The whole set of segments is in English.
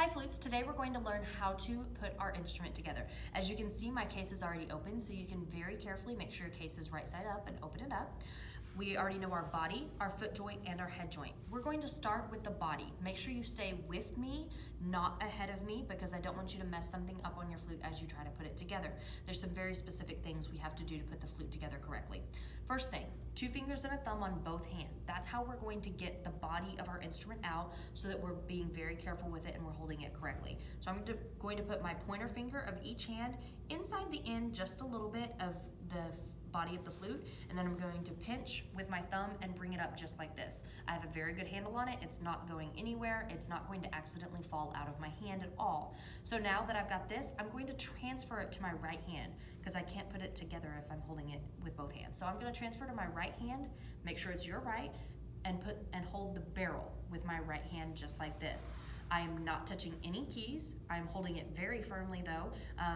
Hi Flutes, today we're going to learn how to put our instrument together. As you can see, my case is already open, so you can very carefully make sure your case is right side up and open it up. We already know our body, our foot joint, and our head joint. We're going to start with the body. Make sure you stay with me, not ahead of me, because I don't want you to mess something up on your flute as you try to put it together. There's some very specific things we have to do to put the flute together correctly. First thing, 2 fingers and a thumb on both hands. That's how we're going to get the body of our instrument out so that we're being very careful with it and we're holding it correctly. So I'm going to put my pointer finger of each hand inside the end just a little bit of the body of the flute, and then I'm going to pinch with my thumb and bring it up just like this. I have a very good handle on it. It's not going anywhere. It's not going to accidentally fall out of my hand at all. So now that I've got this, I'm going to transfer it to my right hand because I can't put it together if I'm holding it with both hands. So I'm going to transfer to my right hand, make sure it's your right, and hold the barrel with my right hand just like this. I am not touching any keys. I'm holding it very firmly though,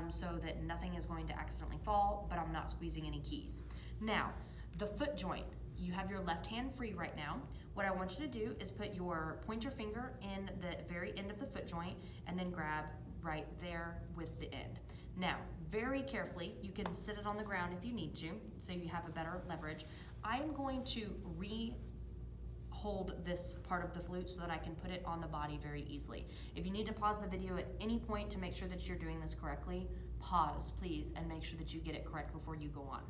so that nothing is going to accidentally fall, but I'm not squeezing any keys. Now, the foot joint. You have your left hand free right now. What I want you to do is put your pointer finger in the very end of the foot joint and then grab right there with the end. Now, very carefully, you can sit it on the ground if you need to, so you have a better leverage. I am going to hold this part of the flute so that I can put it on the body very easily. If you need to pause the video at any point to make sure that you're doing this correctly, pause please and make sure that you get it correct before you go on.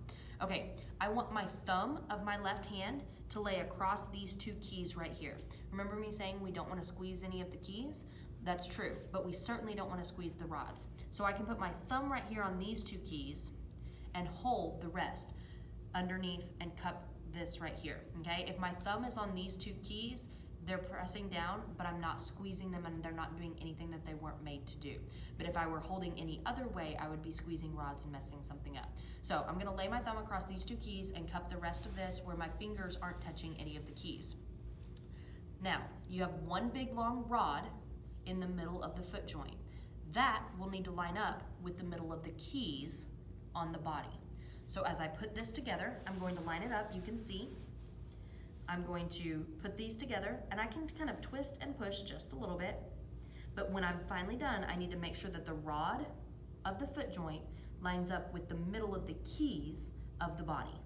Okay, I want my thumb of my left hand to lay across these 2 keys right here. Remember me saying we don't want to squeeze any of the keys? That's true, but we certainly don't want to squeeze the rods. So I can put my thumb right here on these 2 keys and hold the rest underneath and cup this right here, okay? If my thumb is on these 2 keys, they're pressing down, but I'm not squeezing them and they're not doing anything that they weren't made to do. But if I were holding any other way, I would be squeezing rods and messing something up. So I'm gonna lay my thumb across these 2 keys and cup the rest of this where my fingers aren't touching any of the keys. Now, you have one big long rod in the middle of the foot joint. That will need to line up with the middle of the keys on the body. So as I put this together, I'm going to line it up. You can see I'm going to put these together and I can kind of twist and push just a little bit. But when I'm finally done, I need to make sure that the rod of the foot joint lines up with the middle of the keys of the body.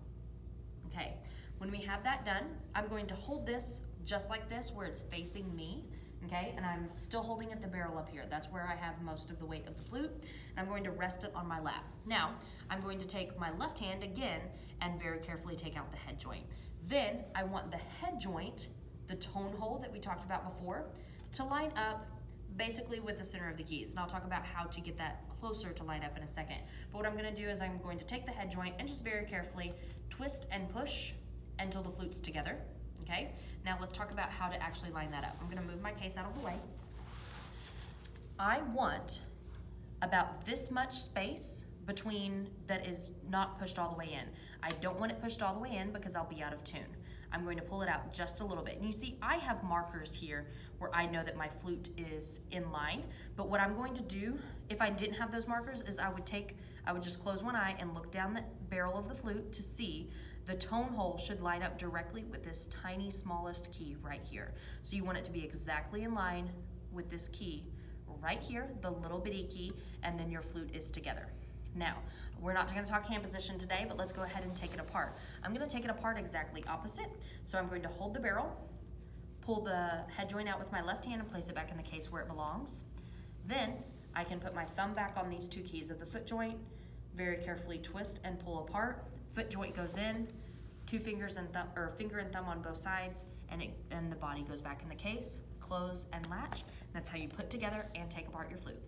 Okay, when we have that done, I'm going to hold this just like this where it's facing me. Okay, and I'm still holding at the barrel up here. That's where I have most of the weight of the flute. And I'm going to rest it on my lap. Now, I'm going to take my left hand again and very carefully take out the head joint. Then I want the head joint, the tone hole that we talked about before, to line up basically with the center of the keys. And I'll talk about how to get that closer to line up in a second. But what I'm gonna do is I'm going to take the head joint and just very carefully twist and push until the flute's together. Okay, now let's talk about how to actually line that up. I'm gonna move my case out of the way. I want about this much space between that is not pushed all the way in. I don't want it pushed all the way in because I'll be out of tune. I'm going to pull it out just a little bit. And you see, I have markers here where I know that my flute is in line, but what I'm going to do, if I didn't have those markers, is I would just close one eye and look down the barrel of the flute to see the tone hole should line up directly with this tiny smallest key right here. So you want it to be exactly in line with this key right here, the little bitty key, and then your flute is together. Now, we're not gonna talk hand position today, but let's go ahead and take it apart. I'm gonna take it apart exactly opposite. So I'm going to hold the barrel, pull the head joint out with my left hand and place it back in the case where it belongs. Then I can put my thumb back on these 2 keys of the foot joint, very carefully twist and pull apart. Foot joint goes in, 2 fingers and thumb, or finger and thumb on both sides, and the body goes back in the case, close and latch. That's how you put together and take apart your flute.